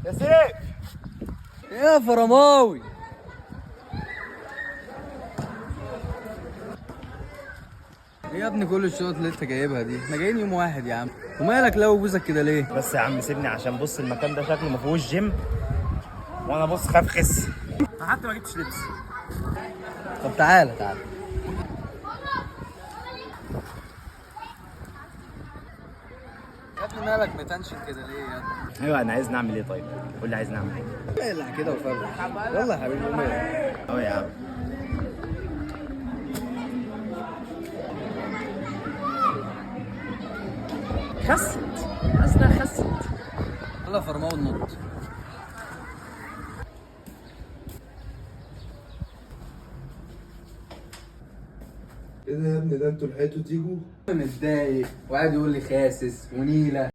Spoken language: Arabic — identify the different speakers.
Speaker 1: يا سيف
Speaker 2: يا فرماوي، ايه يا ابني كل الشنط اللي انت جايبها دي؟ احنا جايين يوم واحد يا عم، ومالك لو بوزك كده ليه؟
Speaker 1: بس يا عم سيبني، عشان بص المكان ده شكله ما فيهوش جيم، وانا بص خاف خس. انا حتى ما جبتش لبس.
Speaker 2: طب تعالى تعالى. يا ابني مالك متنشن كده ليه يا ابني؟
Speaker 1: ايوه انا عايز نعمل ايه طيب؟ قول لي عايز نعمل ايه؟
Speaker 2: اقلع كده وفرح. يلا يا حبيبي قوم اقلع.
Speaker 1: اهو يا عم. خست، حاسسها خست.
Speaker 2: يلا يا فرماوي النط.
Speaker 3: ايه ده يا ابني؟ ده انتوا لحقتوا تيجوا؟
Speaker 2: متضايق وقاعد يقول لي خاسس ونيله.